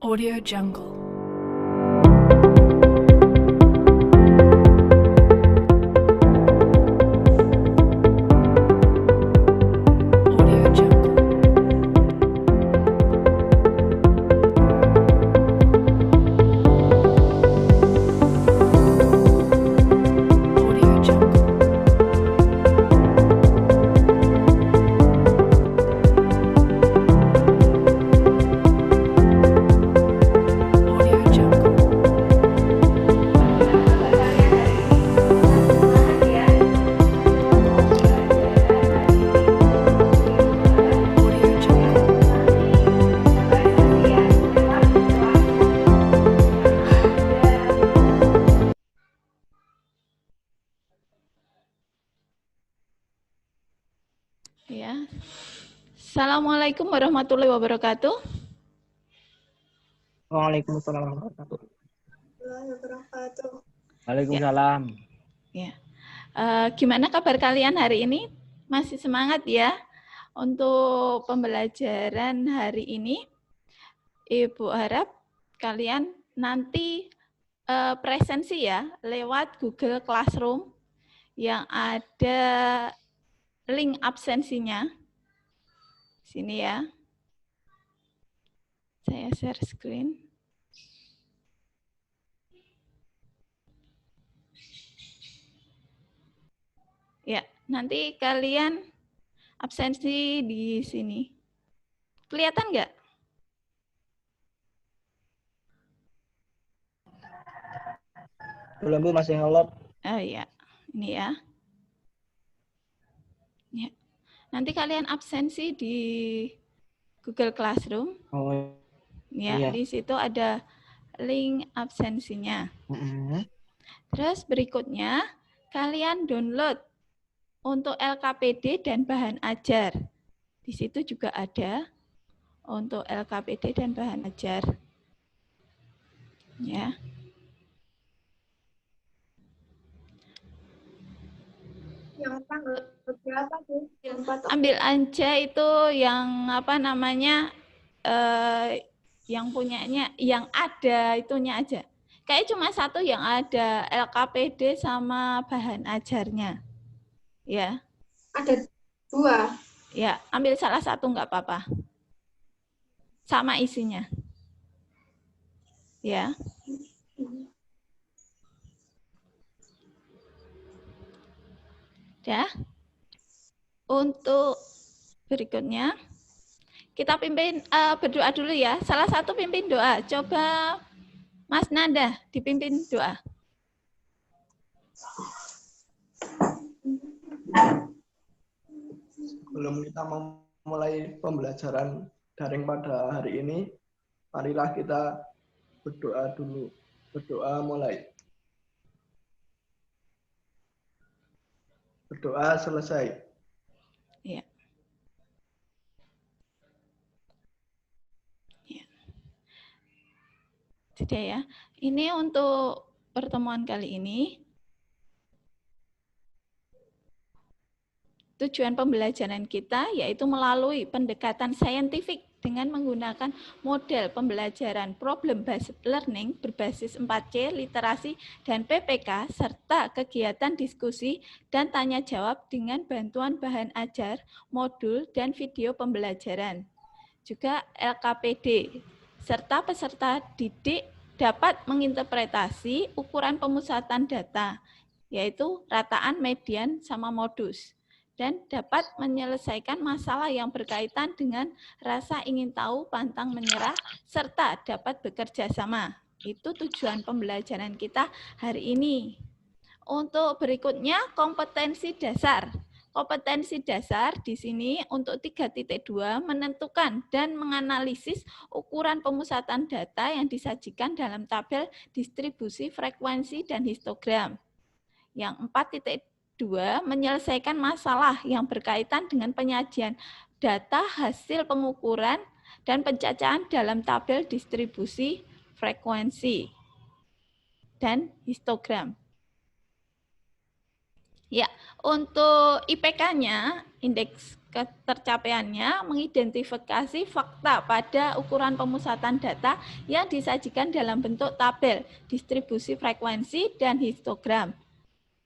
Audio Jungle. Audio Jungle. Audio Jungle. Audio Jungle. Audio Jungle. Ya. Assalamualaikum warahmatullahi wabarakatuh. Waalaikumsalam warahmatullahi wabarakatuh. Waalaikumsalam. Ya. Gimana kabar kalian hari ini? Masih semangat ya untuk pembelajaran hari ini? Ibu harap kalian nanti presensi ya lewat Google Classroom yang ada link absensinya. Sini ya. Saya share screen. Ya, nanti kalian absensi di sini. Kelihatan nggak? Belum Bu, masih ngelop. Oh iya, ini ya. Ya. Nanti kalian absensi di Google Classroom. Oh Ya, iya. di situ ada link absensinya. Terus berikutnya, kalian download untuk LKPD dan bahan ajar. Di situ juga ada untuk LKPD dan bahan ajar. Ya. Yang tanggal berapa tuh? Ambil aja itu yang apa namanya yang punyanya, yang ada itunya aja. Kayak cuma satu yang ada LKPD sama bahan ajarnya. Ya. Ada dua. Ya, ambil salah satu nggak apa-apa. Sama isinya. Ya. Ya. Untuk berikutnya, kita pimpin berdoa dulu ya. Salah satu pimpin doa. Coba Mas Nanda dipimpin doa. Sebelum kita memulai pembelajaran daring pada hari ini, marilah kita berdoa dulu. Berdoa mulai. Berdoa selesai. Ya. Ya. Sudah ya. Ini untuk pertemuan kali ini. Tujuan pembelajaran kita yaitu melalui pendekatan saintifik dengan menggunakan model pembelajaran problem-based learning berbasis 4C, literasi, dan PPK, serta kegiatan diskusi dan tanya jawab dengan bantuan bahan ajar, modul, dan video pembelajaran. Juga LKPD, serta peserta didik dapat menginterpretasi ukuran pemusatan data, yaitu rataan, median, sama modus, dan dapat menyelesaikan masalah yang berkaitan dengan rasa ingin tahu, pantang menyerah, serta dapat bekerja sama. Itu tujuan pembelajaran kita hari ini. Untuk berikutnya, kompetensi dasar. Kompetensi dasar di sini untuk 3.2 menentukan dan menganalisis ukuran pemusatan data yang disajikan dalam tabel distribusi frekuensi dan histogram. Yang 4.2 menyelesaikan masalah yang berkaitan dengan penyajian data hasil pengukuran dan pencacahan dalam tabel distribusi frekuensi dan histogram. Ya, untuk IPK-nya, indeks ketercapaiannya mengidentifikasi fakta pada ukuran pemusatan data yang disajikan dalam bentuk tabel, distribusi frekuensi, dan histogram.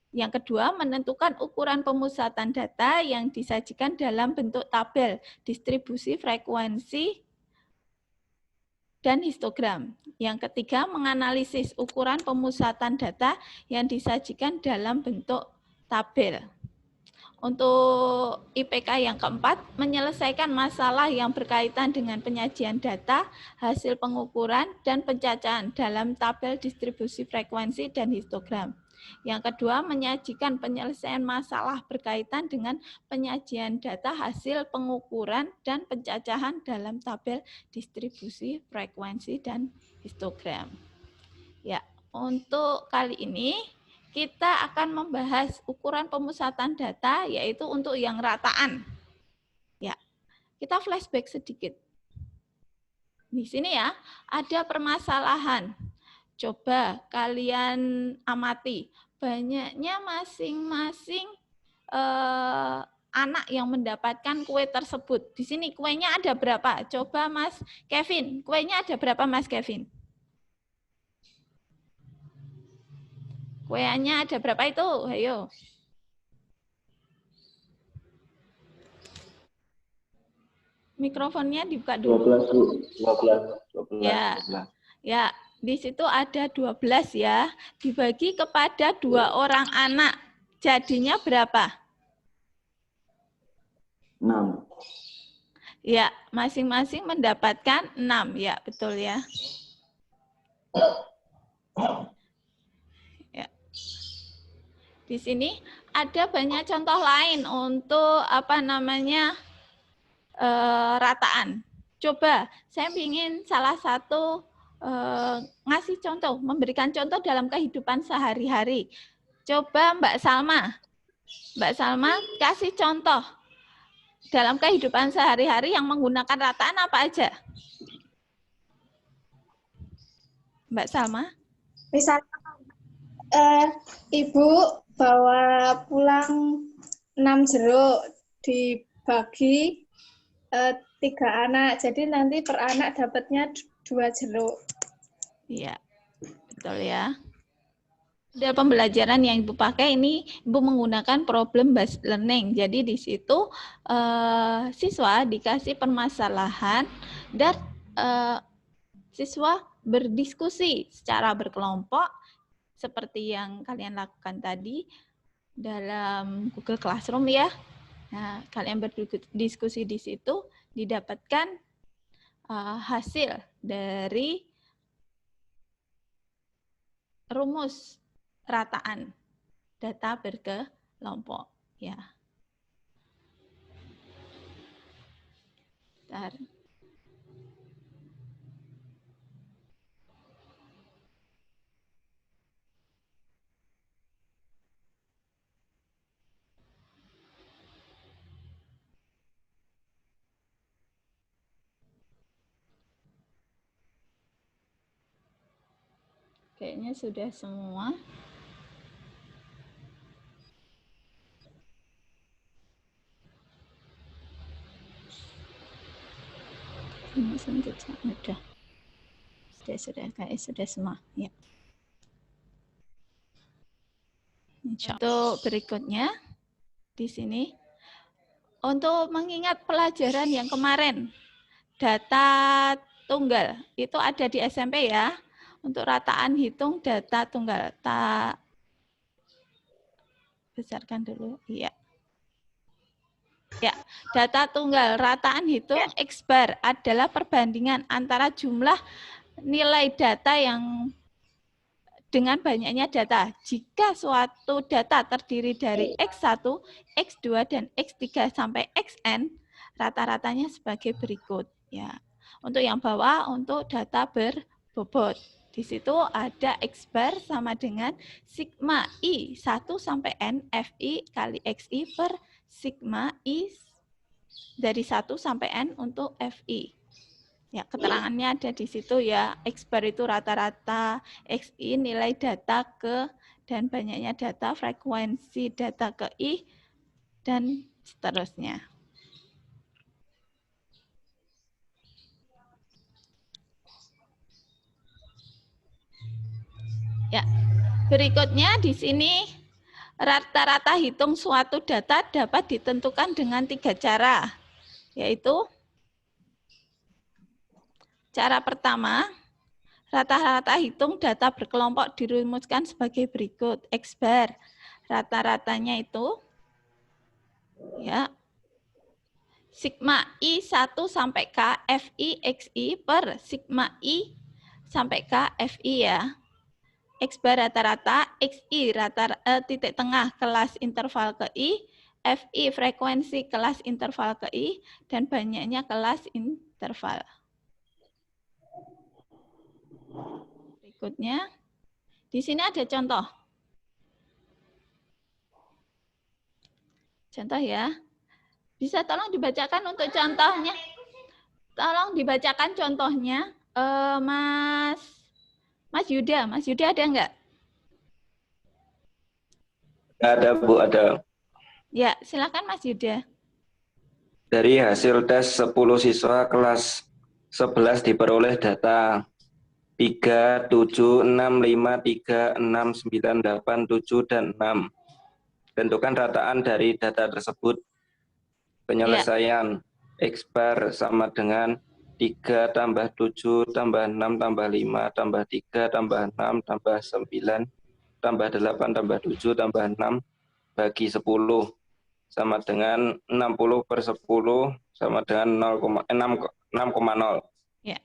Yang kedua, menentukan ukuran pemusatan data yang disajikan dalam bentuk tabel, distribusi frekuensi, dan histogram. Yang ketiga, menganalisis ukuran pemusatan data yang disajikan dalam bentuk tabel. Untuk IPK yang keempat, menyelesaikan masalah yang berkaitan dengan penyajian data, hasil pengukuran, dan pencacahan dalam tabel distribusi frekuensi dan histogram. Yang kedua, menyajikan penyelesaian masalah berkaitan dengan penyajian data, hasil pengukuran, dan pencacahan dalam tabel distribusi frekuensi dan histogram. Ya, untuk kali ini kita akan membahas ukuran pemusatan data, yaitu untuk yang rataan. Ya, kita flashback sedikit. Di sini ya, ada permasalahan. Coba kalian amati, banyaknya masing-masing anak yang mendapatkan kue tersebut. Di sini kuenya ada berapa? Coba Mas Kevin, kuenya ada berapa Mas Kevin? Kuenya ada berapa itu? Ayo. Mikrofonnya dibuka dulu. 12. Ya. Ya, di situ ada 12 ya. Dibagi kepada 2 orang anak. Jadinya berapa? 6. Ya, masing-masing mendapatkan 6. Ya, betul ya. Di sini ada banyak contoh lain untuk rataan. Coba saya ingin salah satu ngasih contoh, memberikan contoh dalam kehidupan sehari-hari. Coba Mbak Salma. Mbak Salma kasih contoh dalam kehidupan sehari-hari yang menggunakan rataan apa aja? Mbak Salma? Misalnya ibu bawa pulang 6 jeruk, dibagi 3 anak, jadi nanti per anak dapatnya 2 jeruk. Iya, betul ya. Model pembelajaran yang Ibu pakai ini, Ibu menggunakan problem based learning. Jadi di situ siswa dikasih permasalahan dan siswa berdiskusi secara berkelompok seperti yang kalian lakukan tadi dalam Google Classroom ya. Nah, kalian berdiskusi di situ didapatkan hasil dari rumus rataan data berkelompok ya. Bentar. Kayaknya sudah semua. Ini sudah. Sudah semua. Ya. Untuk berikutnya di sini untuk mengingat pelajaran yang kemarin data tunggal itu ada di SMP ya. Untuk rataan hitung data tunggal. Besarkan dulu. Iya. Ya, data tunggal rataan hitung X bar adalah perbandingan antara jumlah nilai data yang dengan banyaknya data. Jika suatu data terdiri dari X1, X2, dan X3 sampai Xn, rata-ratanya sebagai berikut. Ya. Untuk yang bawah, untuk data berbobot. Di situ ada X bar sama dengan sigma I 1 sampai N FI kali XI per sigma I dari 1 sampai N untuk FI. Ya, keterangannya ada di situ ya. X bar itu rata-rata, XI nilai data ke dan banyaknya data, frekuensi data ke I, dan seterusnya. Ya, berikutnya di sini rata-rata hitung suatu data dapat ditentukan dengan 3 cara, yaitu cara pertama, rata-rata hitung data berkelompok dirumuskan sebagai berikut. X bar, rata-ratanya itu ya sigma I 1 sampai K FI XI per sigma I sampai K FI ya. X bar rata-rata, XI titik tengah kelas interval ke I, FI frekuensi kelas interval ke I, dan banyaknya kelas interval. Berikutnya, di sini ada contoh. Contoh ya. Bisa tolong dibacakan untuk contohnya. Tolong dibacakan contohnya, Mas Yuda. Mas Yuda ada nggak? Ada Bu, ada. Ya, silakan Mas Yuda. Dari hasil tes 10 siswa kelas 11 diperoleh data 3, 7, 6, 5, 3, 6, 9, 8, 7, dan 6. Tentukan rataan dari data tersebut. Penyelesaian X bar sama dengan 3 tambah 7 tambah 6 tambah 5 tambah 3 tambah 6 tambah 9 tambah 8 tambah 7 tambah 6 bagi 10 sama dengan 60 per 10 sama dengan 6,0. Ya,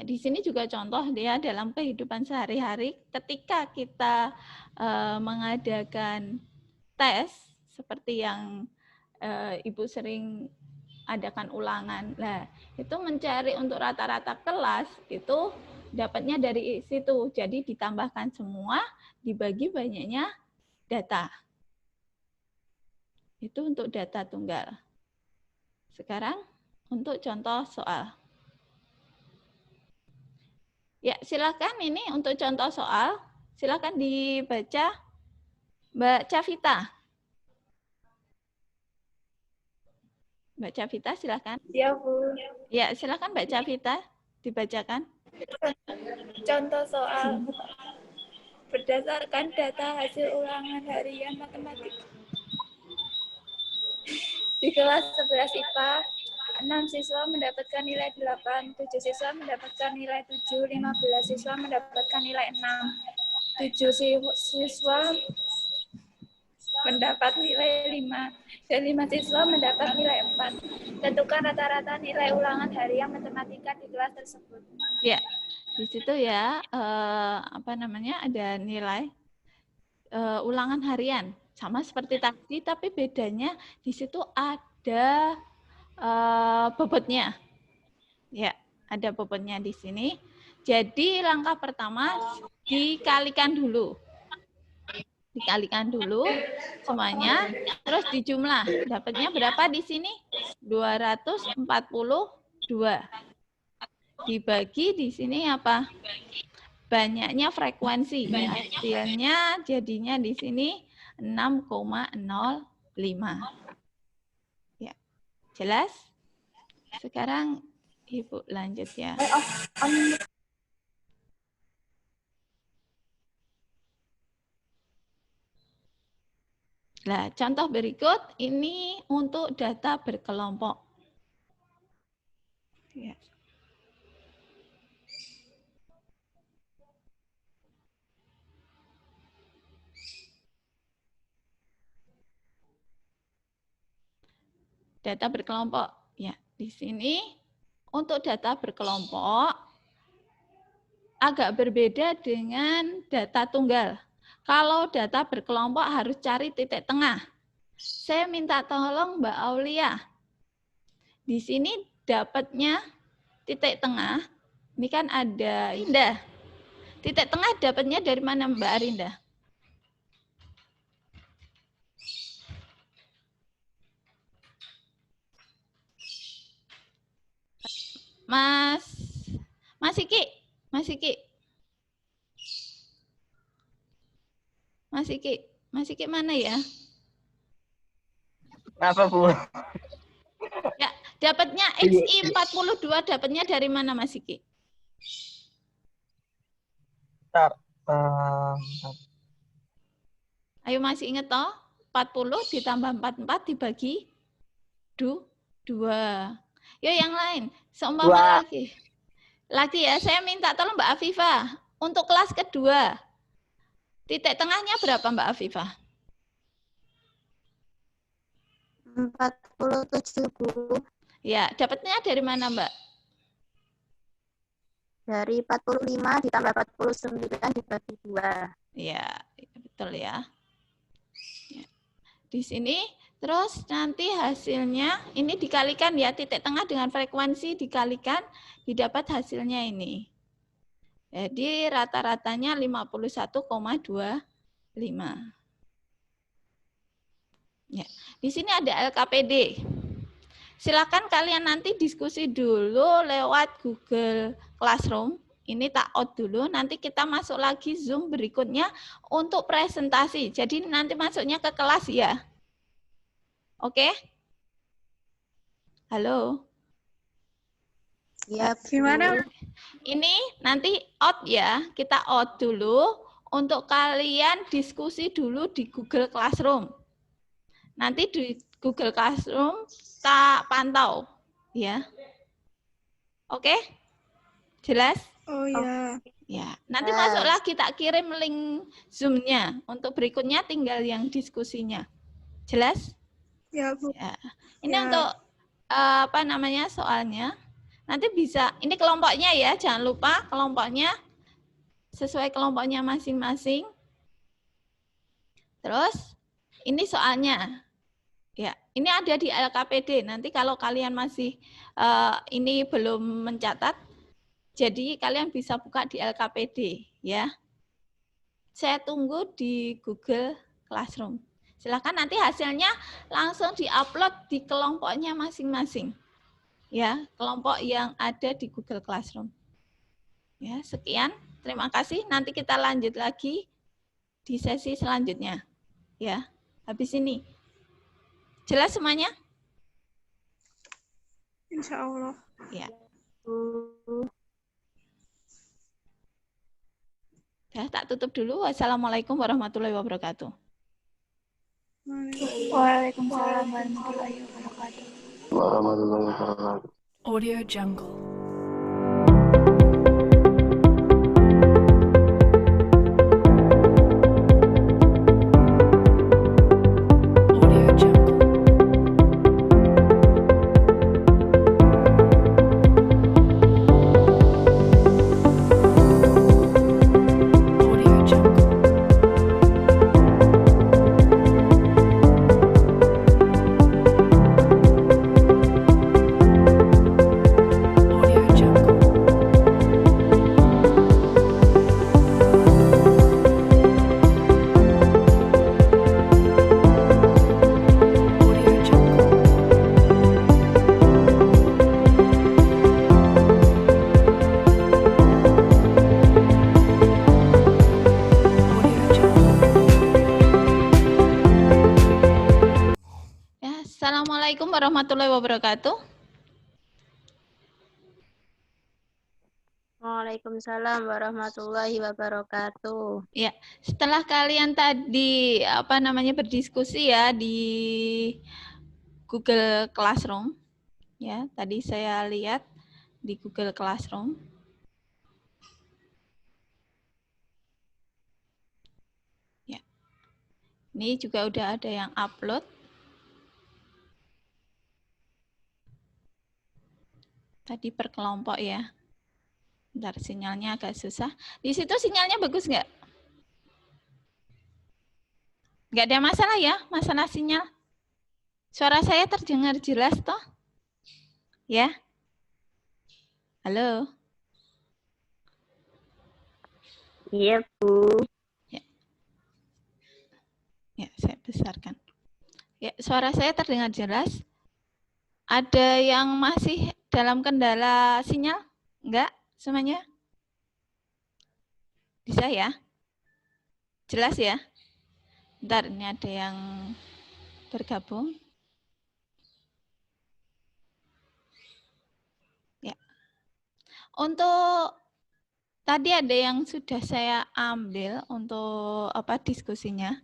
di sini juga contoh dia dalam kehidupan sehari-hari ketika kita mengadakan tes seperti yang Ibu sering adakan ulangan. Nah, itu mencari untuk rata-rata kelas itu dapatnya dari situ. Jadi ditambahkan semua dibagi banyaknya data. Itu untuk data tunggal. Sekarang untuk contoh soal. Ya, silakan ini untuk contoh soal. Silakan dibaca Mbak Cavita. Mbak Cavita, silakan. Ya, Bu. Ya, silakan Mbak Cavita dibacakan. Contoh soal. Berdasarkan data hasil ulangan harian matematika di kelas 11 IPA, 6 siswa mendapatkan nilai 8, 7 siswa mendapatkan nilai 7, 15 siswa mendapatkan nilai 6, 7 siswa mendapat nilai 5, dan 5 siswa mendapat nilai 4. Tentukan rata-rata nilai ulangan harian matematika di kelas tersebut. Ya, di situ ya ada nilai ulangan harian sama seperti tadi, tapi bedanya di situ ada bobotnya. Ya, ada bobotnya di sini. Jadi langkah pertama dikalikan dulu. Dikalikan dulu semuanya, terus dijumlah. Dapatnya berapa di sini? 242. Dibagi di sini apa? Banyaknya frekuensi. Hasilnya jadinya di sini 6,05. Ya, jelas? Sekarang Ibu lanjut ya. Nah, contoh berikut ini untuk data berkelompok. Ya. Data berkelompok. Ya, di sini untuk data berkelompok agak berbeda dengan data tunggal. Kalau data berkelompok harus cari titik tengah. Saya minta tolong Mbak Aulia. Di sini dapatnya titik tengah. Ini kan ada Indah. Titik tengah dapatnya dari mana Mbak Arinda? Mas Iki. Mas Iki mana ya? Apa, Bu? Ya, dapatnya XI 42 dapatnya dari mana Mas Iki? Bentar. Ayo masih ingat toh? 40 ditambah 44 dibagi 2. Yuk yang lain. Seumpama lagi. Lagi ya, saya minta tolong Mbak Afifah. Untuk kelas kedua. Titik tengahnya berapa Mbak Afifah? 47 Bu. Ya, dapatnya dari mana Mbak? Dari 45 ditambah 49 dibagi 2. Ya, betul ya. Di sini, terus nanti hasilnya ini dikalikan ya, titik tengah dengan frekuensi dikalikan, didapat hasilnya ini. Jadi rata-ratanya 51,25. Ya, di sini ada LKPD. Silakan kalian nanti diskusi dulu lewat Google Classroom. Ini tak out dulu, nanti kita masuk lagi Zoom berikutnya untuk presentasi. Jadi nanti masuknya ke kelas ya. Oke? Halo? Ya, Gimana? Ini nanti out ya, kita out dulu. Untuk kalian diskusi dulu di Google Classroom. Nanti di Google Classroom kita pantau. Ya. Oke? Jelas? Oh ya. Ya, nanti masuk lagi tak kirim link Zoom-nya. Untuk berikutnya tinggal yang diskusinya. Jelas? Ya, Bu. Ya. Ini Ya. untuk apa namanya soalnya. Nanti bisa, ini kelompoknya ya, jangan lupa kelompoknya sesuai kelompoknya masing-masing. Terus ini soalnya. Ya, ini ada di LKPD. Nanti kalau kalian masih ini belum mencatat, jadi kalian bisa buka di LKPD ya. Saya tunggu di Google Classroom. Silakan nanti hasilnya langsung diupload di kelompoknya masing-masing. Ya, kelompok yang ada di Google Classroom. Ya, sekian. Terima kasih. Nanti kita lanjut lagi di sesi selanjutnya. Ya, habis ini. Jelas semuanya? Insya Allah. Ya. Ya, tak tutup dulu. Wassalamualaikum warahmatullahi wabarakatuh. Waalaikumsalam warahmatullahi wabarakatuh. Warahmatullahi wabarakatuh. Audio Jungle. Audio Jungle. Audio Jungle. Audio Jungle. Audio Jungle. Audio Jungle. Ya, assalamualaikum warahmatullahi wabarakatuh. Waalaikumsalam warahmatullahi wabarakatuh. Ya, setelah kalian tadi apa namanya berdiskusi ya di Google Classroom, ya tadi saya lihat di Google Classroom. Ya, ini juga udah ada yang upload. Tadi per kelompok ya. Bentar, sinyalnya agak susah. Di situ sinyalnya bagus nggak? Nggak ada masalah ya, masalah sinyal. Suara saya terdengar jelas toh? Ya? Halo? Iya, Bu. Ya, saya besarkan. Ya, suara saya terdengar jelas. Ada yang masih dalam kendala sinyal? Enggak? Semuanya? Bisa ya? Jelas ya? Bentar, ini ada yang bergabung. Ya. Untuk Tadi ada yang sudah saya ambil untuk diskusinya.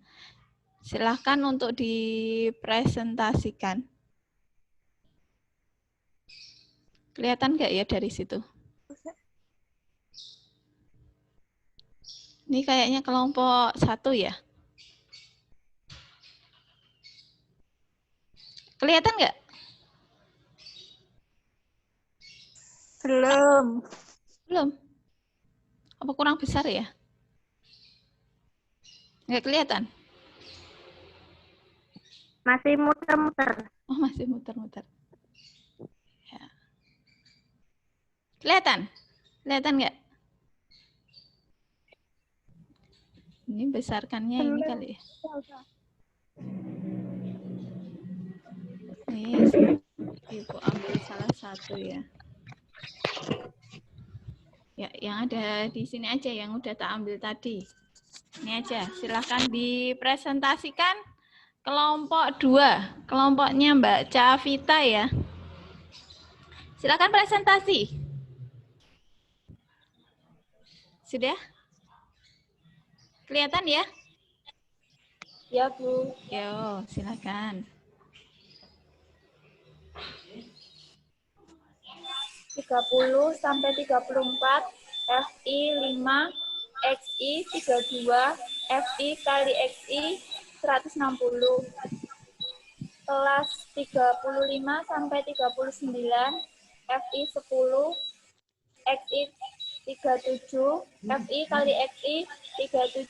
Silahkan untuk dipresentasikan. Kelihatan nggak ya dari situ? Ini kayaknya kelompok 1 ya. Kelihatan nggak? Belum. Belum. Apa kurang besar ya? Nggak kelihatan? Masih muter-muter. Oh, masih muter-muter. Ya. Kelihatan? Kelihatan nggak? Ini besarkannya ini kali ya. Ini Ibu ambil salah satu ya. Ya, yang ada di sini aja yang udah tak ambil tadi. Ini aja, silahkan dipresentasikan kelompok 2. Kelompoknya Mbak Cavita ya. Silakan presentasi. Sudah? Kelihatan ya? Ya, Bu. Yo, silakan. 30 sampai 34, FI 5, XI 32, FI kali XI 160. Kelas 35 sampai 39, FI 10, XI 37, FI kali XI 370.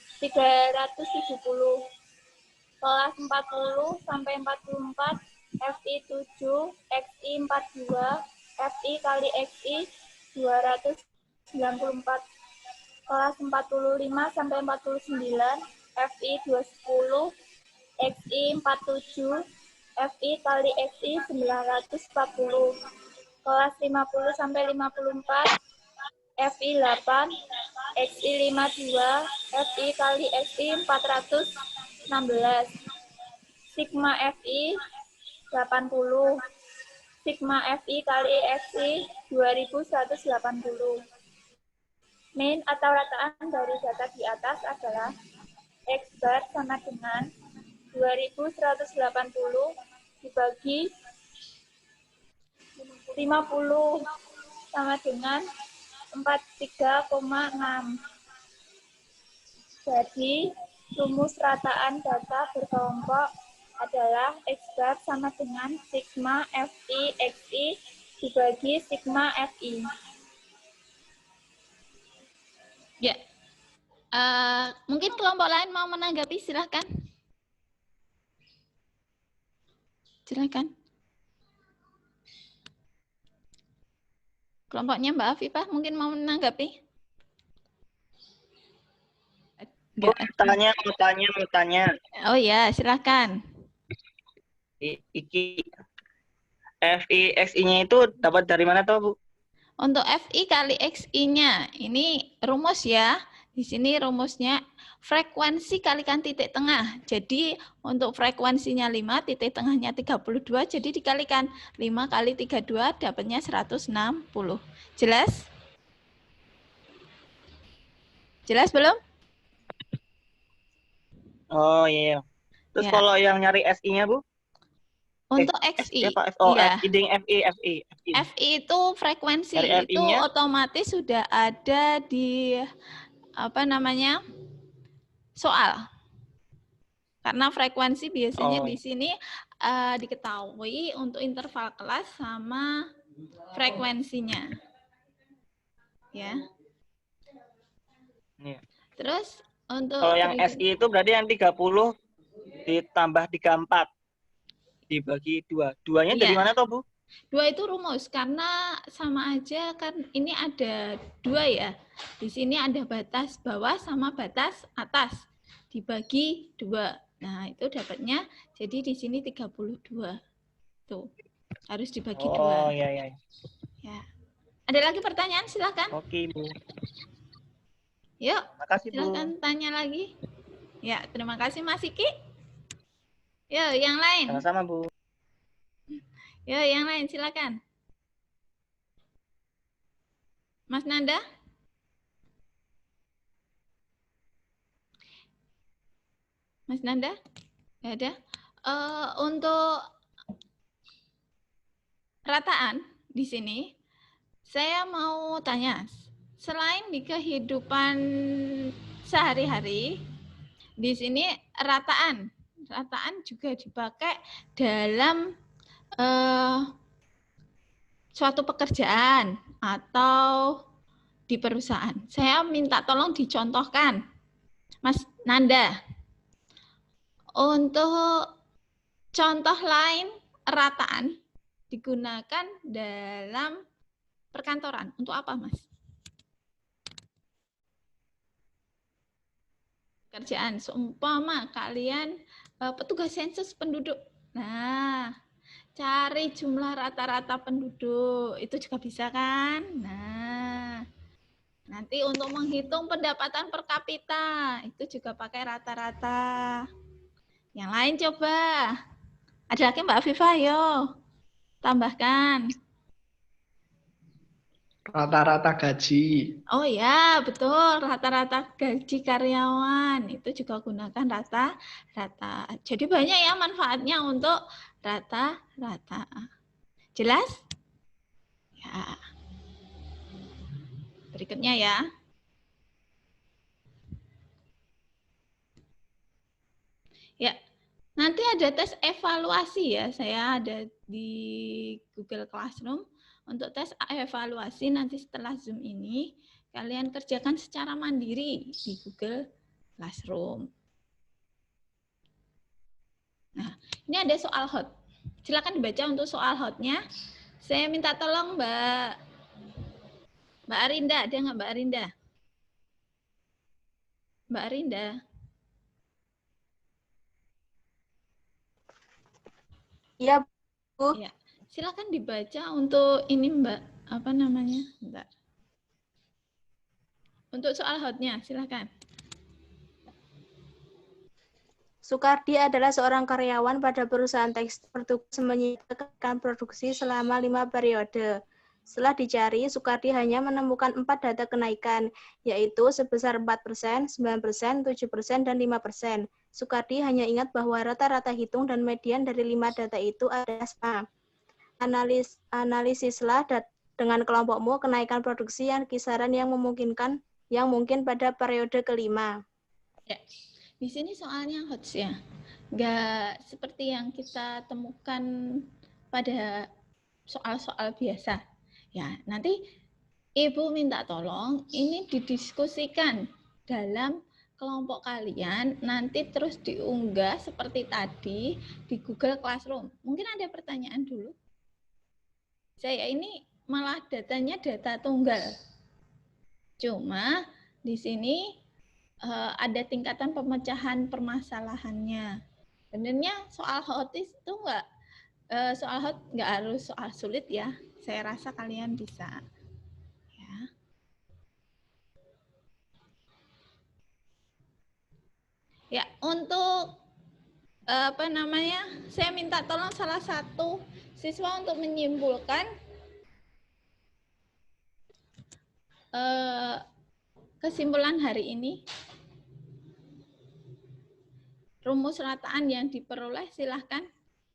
Kelas 40 sampai 44, FI 7, XI 42, FI kali XI 294. Kelas 45 sampai 49, FI 210, XI 47, FI kali XI 940. Kelas 50 sampai 54, FI 8, XI 52, FI kali XI 416. Sigma FI 80. Sigma FI kali XI 2180. Mean atau rataan dari data di atas adalah X bar sama dengan 2180 dibagi 50 sama dengan 43,6. Jadi, rumus rataan data berkelompok adalah X bar sama dengan sigma FI XI dibagi sigma FI. Ya. Mungkin kelompok lain mau menanggapi, silahkan. Silahkan. Kelompoknya Mbak Afifah mungkin mau menanggapi. Mau tanya. Oh ya, silahkan. Iki FI XI-nya itu dapat dari mana toh, Bu? Untuk FI kali XI-nya, ini rumus ya. Di sini rumusnya frekuensi kalikan titik tengah. Jadi untuk frekuensinya 5, titik tengahnya 32, jadi dikalikan 5 kali 32 dapatnya 160. Jelas? Jelas belum? Oh iya. Terus Ya. kalau yang nyari SI-nya, Bu? Untuk XI, iya. FI. FI itu frekuensi, Dari itu FI-nya? otomatis sudah ada di soal. Karena frekuensi biasanya di sini diketahui untuk interval kelas sama frekuensinya. Ya. Iya. Terus untuk Kalau yang SI itu berarti yang 30 ditambah 34 dibagi 2. Duanya dari Iya. mana toh, Bu? 2 itu rumus karena sama aja kan ini ada 2 ya. Di sini ada batas bawah sama batas atas dibagi 2. Nah, itu dapatnya jadi di sini 32. Tuh. Harus dibagi 2. Oh, iya. Ya. Ada lagi pertanyaan? Silakan. Oke, Bu. Yuk, Makasih, Bu. silakan tanya lagi. Ya, terima kasih Mas Iki. Yuk, yang lain. Sama-sama, Bu. Yuk, yang lain silakan. Mas Nanda? Mas Nanda? Nggak ada? Untuk rataan di sini, saya mau tanya, selain di kehidupan sehari-hari, di sini rataan juga dipakai dalam suatu pekerjaan atau di perusahaan. Saya minta tolong dicontohkan, Mas Nanda. Untuk contoh lain rataan digunakan dalam perkantoran. Untuk apa, Mas? Kerjaan, seumpama kalian petugas sensus penduduk. Nah, cari jumlah rata-rata penduduk, itu juga bisa kan? Nah, nanti untuk menghitung pendapatan per kapita, itu juga pakai rata-rata. Yang lain coba. Ada lagi Mbak Afifa, ayo. Tambahkan. Rata-rata gaji. Oh ya, betul. Rata-rata gaji karyawan. Itu juga gunakan rata-rata. Jadi banyak ya manfaatnya untuk rata-rata. Jelas? Ya. Berikutnya ya. Ya, nanti ada tes evaluasi ya. Saya ada di Google Classroom. Untuk tes evaluasi nanti setelah Zoom ini, kalian kerjakan secara mandiri di Google Classroom. Nah, ini ada soal hot. Silakan dibaca untuk soal hotnya. Saya minta tolong Mbak Arinda, ada nggak Mbak Arinda? Mbak Arinda. Iya, Bu. Ya, silakan dibaca untuk ini Mbak, apa namanya? Bentar. Untuk soal hotnya, silakan. Sukardi adalah seorang karyawan pada perusahaan tekstil bertugas menyediakan produksi selama 5 periode. Setelah dicari, Sukardi hanya menemukan 4 data kenaikan, yaitu sebesar 4%, 9%, 7%, dan 5%. Sukardi hanya ingat bahwa rata-rata hitung dan median dari 5 data itu adalah sama. Analisislah dengan kelompokmu kenaikan produksi yang kisaran yang mungkin pada periode kelima. Ya. Di sini soalnya HOTS ya, nggak seperti yang kita temukan pada soal-soal biasa. Ya, nanti Ibu minta tolong ini didiskusikan dalam kelompok kalian, nanti terus diunggah seperti tadi di Google Classroom. Mungkin ada pertanyaan dulu. Saya ini malah datanya data tunggal. Cuma di sini ada tingkatan pemecahan permasalahannya. Sebenarnya soal hot itu enggak harus soal sulit ya. Saya rasa kalian bisa. Ya, untuk saya minta tolong salah satu siswa untuk menyimpulkan kesimpulan hari ini. Rumus rataan yang diperoleh, silahkan.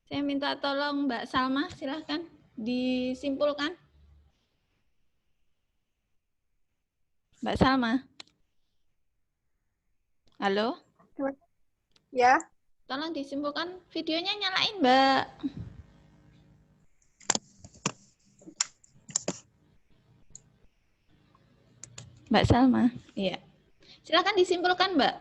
Saya minta tolong Mbak Salma, silahkan disimpulkan. Mbak Salma. Halo? Ya. Tolong disimpulkan. Videonya nyalain, Mbak. Mbak Salma. Iya. Silahkan disimpulkan, Mbak.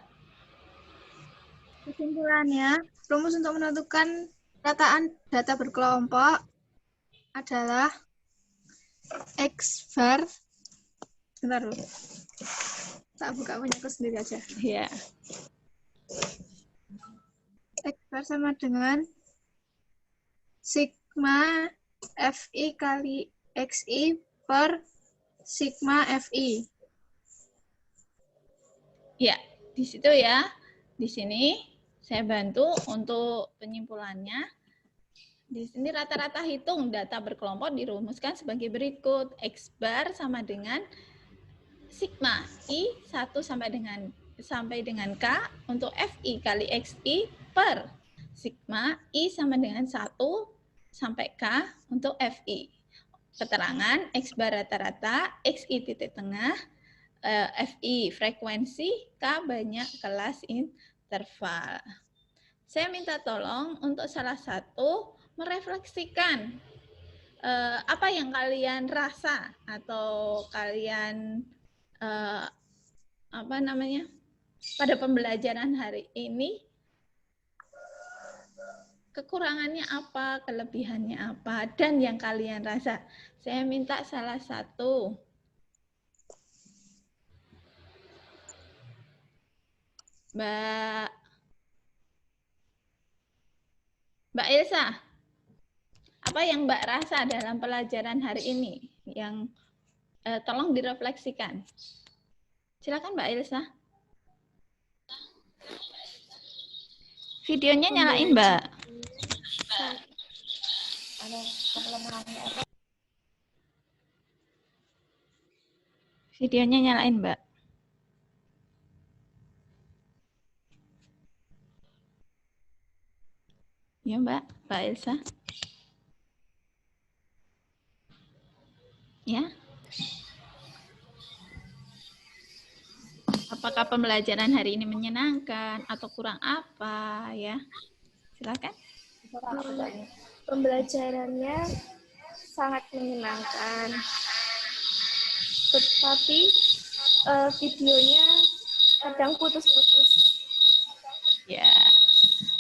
Kesimpulannya, rumus untuk menentukan rataan data berkelompok adalah X bar. Bentar dulu. Tak buka punyaku sendiri aja. Iya. X bar sama dengan sigma FI kali XI per sigma FI. Ya, di situ ya. Di sini saya bantu untuk penyimpulannya. Di sini rata-rata hitung data berkelompok dirumuskan sebagai berikut. X bar sama dengan sigma I 1 sampai dengan sampai dengan K untuk FI kali XI per sigma I sama dengan 1 sampai K untuk FI. Keterangan X bar rata-rata, XI titik tengah, FI frekuensi, K banyak kelas interval. Saya minta tolong untuk salah satu merefleksikan apa yang kalian rasa atau kalian pada pembelajaran hari ini, kekurangannya apa, kelebihannya apa, dan yang kalian rasa. Saya minta salah satu. Mbak Elsa, apa yang Mbak rasa dalam pelajaran hari ini? Yang tolong direfleksikan. Silakan Mbak Elsa. Videonya nyalain, Mbak. Videonya nyalain, Mbak. Ya, Mbak Elsa. Ya. Apakah pembelajaran hari ini menyenangkan atau kurang apa ya? Silakan. Pembelajarannya sangat menyenangkan. Tetapi videonya kadang putus-putus. Ya.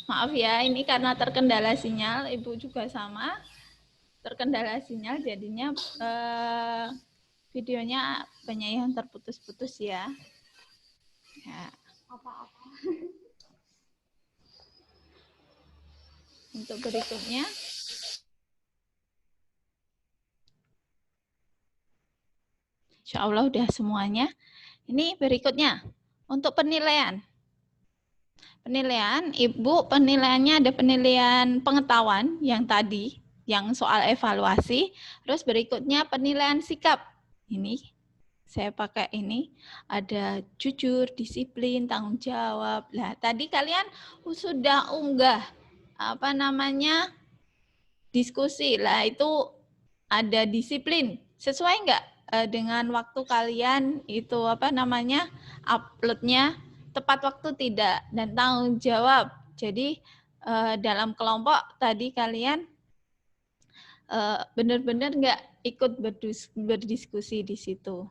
Maaf ya, ini karena terkendala sinyal, Ibu juga sama. Terkendala sinyal jadinya videonya banyak yang terputus-putus ya. Ya. Untuk berikutnya, insya Allah udah semuanya. Ini berikutnya untuk penilaian. Penilaian, Ibu penilaiannya ada penilaian pengetahuan yang tadi, yang soal evaluasi. Terus berikutnya penilaian sikap. Ini saya pakai ini, ada jujur, disiplin, tanggung jawab. Lah, tadi kalian sudah unggah diskusi. Lah, itu ada disiplin. Sesuai nggak dengan waktu kalian itu uploadnya tepat waktu tidak, dan tanggung jawab. Jadi dalam kelompok tadi kalian benar-benar nggak ikut berdiskusi di situ.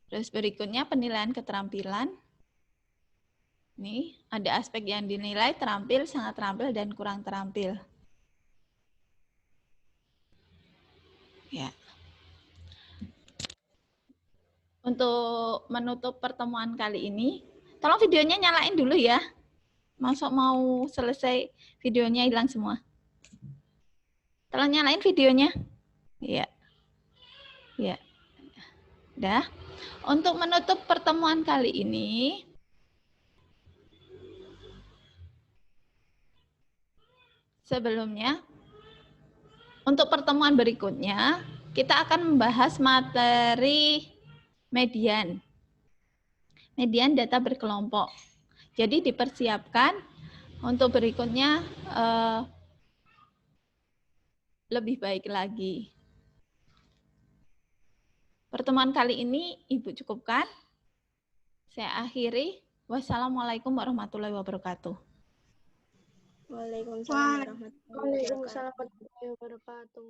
Terus berikutnya penilaian keterampilan. Nih, ada aspek yang dinilai terampil, sangat terampil, dan kurang terampil. Ya. Untuk menutup pertemuan kali ini, tolong videonya nyalain dulu ya. Masuk mau selesai videonya hilang semua. Tolong nyalain videonya. Iya. Ya. Udah. Untuk menutup pertemuan kali ini, sebelumnya, untuk pertemuan berikutnya, kita akan membahas materi median. Median data berkelompok. Jadi dipersiapkan untuk berikutnya lebih baik lagi. Pertemuan kali ini Ibu cukupkan. Saya akhiri. Wassalamualaikum warahmatullahi wabarakatuh. Waalaikumsalam warahmatullahi wabarakatuh.